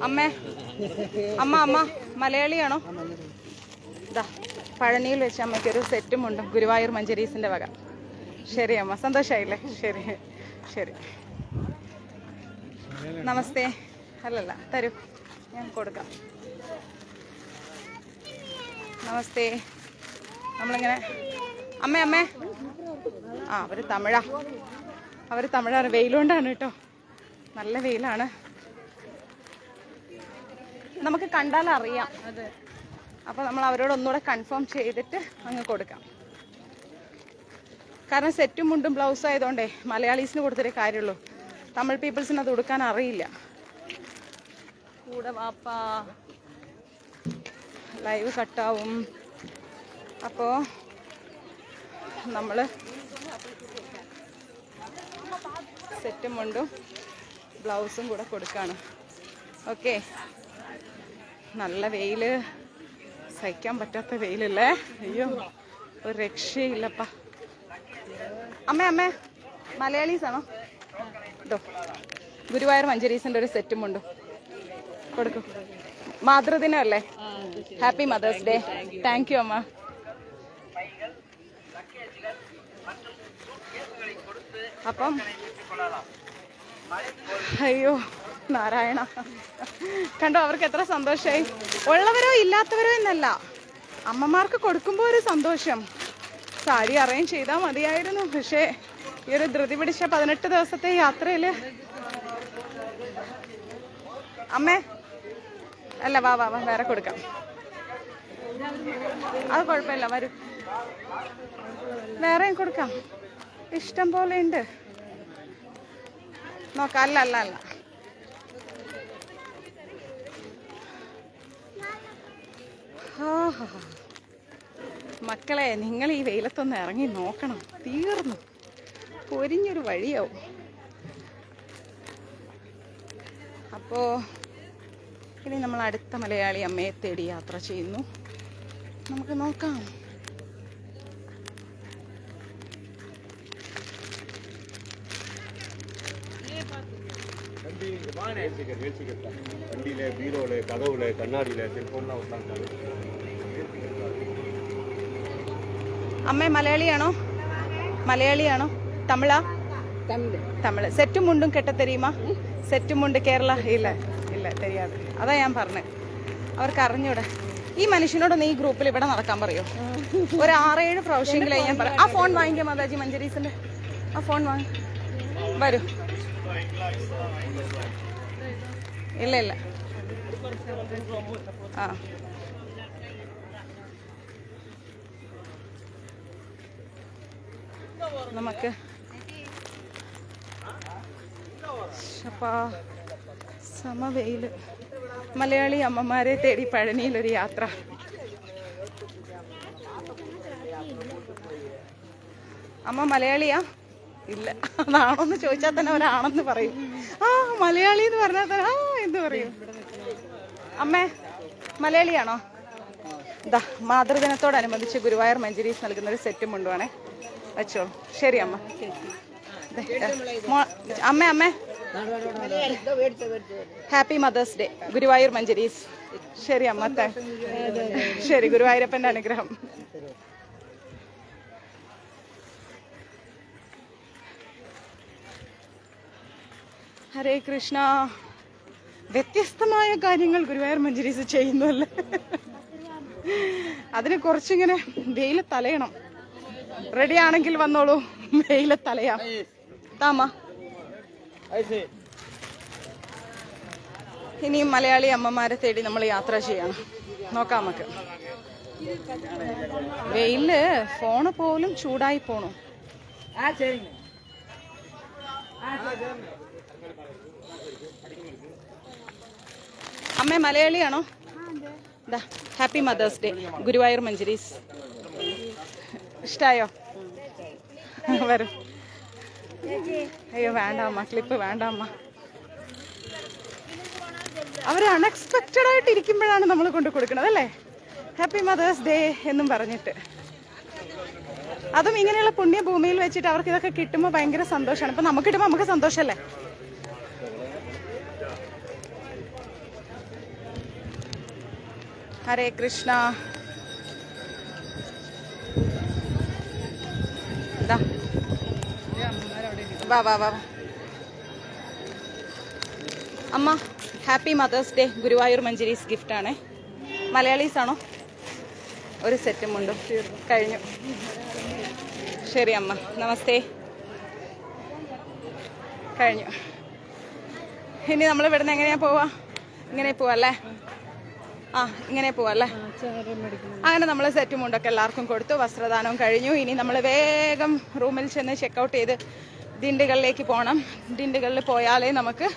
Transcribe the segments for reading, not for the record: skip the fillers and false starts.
അമ്മേ, അമ്മ മലയാളിയാണോ? ഇതാ പഴനിയിൽ വെച്ച് അമ്മയ്ക്കൊരു സെറ്റും ഉണ്ട് ഗുരുവായൂർ മഞ്ചരീസിന്റെ വക. ശരി അമ്മ, സന്തോഷമായില്ലേ? ശരി ശരി. നമസ്തേ. അല്ലല്ല, തരൂ, ഞാൻ കൊടുക്കാം. നമസ്തേ. നമ്മളിങ്ങനെ അമ്മേ ആ അവർ തമിഴാണ്. വെയിലുകൊണ്ടാണ് കേട്ടോ, നല്ല വെയിലാണ്. നമുക്ക് കണ്ടാൽ അറിയാം. അപ്പോൾ നമ്മൾ അവരോട് ഒന്നുകൂടെ കൺഫേം ചെയ്തിട്ട് അങ്ങ് കൊടുക്കാം. കാരണം സെറ്റും മുണ്ടും ബ്ലൗസും ആയതുകൊണ്ടേ മലയാളീസിന് കൊടുത്തിട്ടേ കാര്യമുള്ളൂ. തമിഴ് പീപ്പിൾസിന് അത് കൊടുക്കാൻ അറിയില്ല. കൂടെ വാപ്പാ, ലൈവ് കട്ടാവും. അപ്പോൾ നമ്മൾ സെറ്റും മുണ്ടും ബ്ലൗസും കൂടെ കൊടുക്കുകയാണ്. ഓക്കെ. നല്ല വെയിൽ, സഹിക്കാൻ പറ്റാത്ത വെയിലല്ലേ? അയ്യോ, ഒരു രക്ഷയില്ലപ്പാ. അമ്മേ മലയാളീസാണോ? കേട്ടോ, ഗുരുവായൂർ മഞ്ചരീസിൻ്റെ ഒരു സെറ്റും മുണ്ടും കൊടുക്കും. മാതൃദിനമല്ലേ? Happy mother's day. Thank you amma. അപ്പം അയ്യോ നാരായണ, കണ്ടോ അവർക്ക് എത്ര സന്തോഷമായി. ഉള്ളവരോ ഇല്ലാത്തവരോ എന്നല്ല, അമ്മമാർക്ക് കൊടുക്കുമ്പോൾ ഒരു സന്തോഷം. സാരി അറേഞ്ച് ചെയ്താൽ മതിയായിരുന്നു. പക്ഷേ ഈ ഒരു ധൃതി പിടിച്ച 18 ദിവസത്തെ യാത്രയിൽ അമ്മേ, അല്ല വാ വേറെ കൊടുക്കാം. അത് കുഴപ്പമില്ല, വരൂ, വേറെയും കൊടുക്കാം. ഇഷ്ടം പോലെ ഉണ്ട്, നോക്കാം. അല്ല മക്കളെ, നിങ്ങൾ ഈ വെയിലത്തൊന്ന് ഇറങ്ങി നോക്കണം. തീർന്നു, പൊരിഞ്ഞൊരു വഴിയാവും. അപ്പോൾ ഇനി നമ്മൾ അടുത്ത മലയാളി അമ്മയെ തേടി യാത്ര ചെയ്യുന്നു. നമുക്ക് നോക്കാം. അമ്മേ മലയാളിയാണോ? തമിഴാ? തമിഴ്. സെറ്റും മുണ്ടും കെട്ട തെരിയുമാ? സെറ്റും മുണ്ട് കേരള? ഇല്ല തെരിയാതെ. അതാ ഞാൻ പറഞ്ഞത്, അവർക്ക് അറിഞ്ഞൂടെ. ഈ മനുഷ്യനോടൊന്ന് ഈ ഗ്രൂപ്പിൽ ഇവിടെ നടക്കാൻ പറയോ? ഒരു 6-7 പ്രാവശ്യങ്ങളെ ഞാൻ പറയാം. ആ ഫോൺ വാങ്ങിക്കാം മാതാജി മഞ്ചരീസിന്റെ. ആ ഫോൺ വാങ്ങി വരൂ. ഇല്ല ആ നമുക്ക് സമവെയില് മലയാളി അമ്മമാരെ തേടി പഴനിയിലൊരു യാത്ര. അമ്മ മലയാളിയാ? ഇല്ല, അതാണോന്ന് ചോദിച്ചാൽ തന്നെ ഒരാണെന്ന് പറയും. ആ മലയാളി എന്ന് പറഞ്ഞാൽ തന്നെ ആ എന്ന് പറയും. അമ്മേ മലയാളിയാണോ? ഇതാ മാതൃദിനത്തോടനുബന്ധിച്ച് ഗുരുവായൂർ മഞ്ചരീസ് നൽകുന്ന ഒരു സെറ്റും കൊണ്ടുവാണേ, വെച്ചോളൂ. ശരി അമ്മ. അമ്മേ ഹാപ്പി മദേഴ്സ് ഡേ ഗുരുവായൂർ മഞ്ചരീസ്. ശരി അമ്മ, ശരി. ഗുരുവായൂരപ്പൻ്റെ അനുഗ്രഹം. ഹരേ കൃഷ്ണ. വ്യത്യസ്തമായ കാര്യങ്ങൾ ഗുരുവായൂർ മഞ്ചരീസ് ചെയ്യുന്നല്ലേ. അതിന് കുറച്ചിങ്ങനെ വെയില് തലയണം. റെഡി ആണെങ്കിൽ വന്നോളൂ, വെയില് തലയാം. താമ ഇനിയും മലയാളി അമ്മമാരെ തേടി നമ്മൾ യാത്ര ചെയ്യണം. നോക്കാം നമുക്ക്. വെയില് ഫോണ് പോലും ചൂടായി പോണു. അമ്മേ മലയാളിയാണോ? Happy mother's day Guruvayur Mancheries. ഇഷ്ടായോ? വരും. അയ്യോ വേണ്ട അമ്മ, ക്ലിപ്പ് വേണ്ട അമ്മ. അവർ അൺഎക്സ്പെക്റ്റഡ് ആയിട്ട് ഇരിക്കുമ്പോഴാണ് നമ്മൾ കൊണ്ട് കൊടുക്കുന്നത് അല്ലേ? ഹാപ്പി മദേഴ്സ് ഡേ എന്നും പറഞ്ഞിട്ട്. അതും ഇങ്ങനെയുള്ള പുണ്യഭൂമിയിൽ വെച്ചിട്ട് അവർക്ക് ഇതൊക്കെ കിട്ടുമ്പോൾ ഭയങ്കര സന്തോഷമാണ്. ഇപ്പം നമുക്ക് കിട്ടുമ്പോൾ നമുക്ക് സന്തോഷമല്ലേ? ഹരേ കൃഷ്ണ. വാ വാ വാ. Amma happy mother's day. Guruvayur Mancheries ഗിഫ്റ്റാണ്. മലയാളീസ് ആണോ? ഒരു സെറ്റും ഉണ്ടോ? കഴിഞ്ഞു. ശരി അമ്മ, നമസ്തേ. കഴിഞ്ഞു. ഇനി നമ്മൾ ഇവിടുന്ന് എങ്ങനെയാ പോവാ? ഇങ്ങനെ പോവല്ലേ? ആ, ഇങ്ങനെ പോവല്ലേ? അങ്ങനെ നമ്മൾ സെറ്റും മുണ്ടൊക്കെ എല്ലാവർക്കും കൊടുത്തു. വസ്ത്രദാനവും കഴിഞ്ഞു. ഇനി നമ്മൾ വേഗം റൂമിൽ ചെന്ന് ചെക്കൗട്ട് ചെയ്ത് ദിണ്ടുകളിലേക്ക് പോകണം. ദിണ്ടുകളിൽ പോയാലേ നമുക്ക്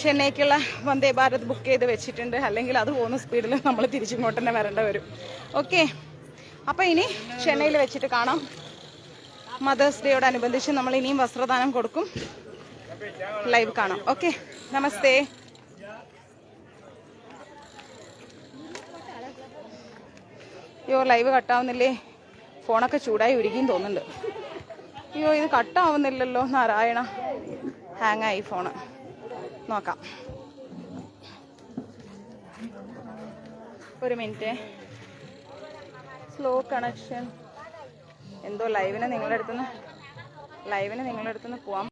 ചെന്നൈക്കുള്ള വന്ദേ ഭാരത് ബുക്ക് ചെയ്ത് വെച്ചിട്ടുണ്ട്. അല്ലെങ്കിൽ അത് പോകുന്ന സ്പീഡിൽ നമ്മൾ തിരിച്ചിങ്ങോട്ട് തന്നെ വരേണ്ടി വരും. ഓക്കെ, അപ്പോൾ ഇനി ചെന്നൈയിൽ വെച്ചിട്ട് കാണാം. മദേഴ്സ് ഡേയോടനുബന്ധിച്ച് നമ്മൾ ഇനിയും വസ്ത്രദാനം കൊടുക്കും. ലൈവ് കാണാം. ഓക്കെ, നമസ്തേ. അയ്യോ, ലൈവ് കട്ടാവുന്നില്ലേ? ഫോണൊക്കെ ചൂടായി ഉരുകിയും തോന്നുന്നുണ്ട്. അയ്യോ, ഇത് കട്ടാവുന്നില്ലല്ലോ നാരായണ. ഹാങ്ങായി ഫോണ്. നോക്കാം, ഒരു മിനിറ്റ്. Slow connection. എന്തോ ലൈവിന് നിങ്ങളുടെ അടുത്തുനിന്ന് പോവാം.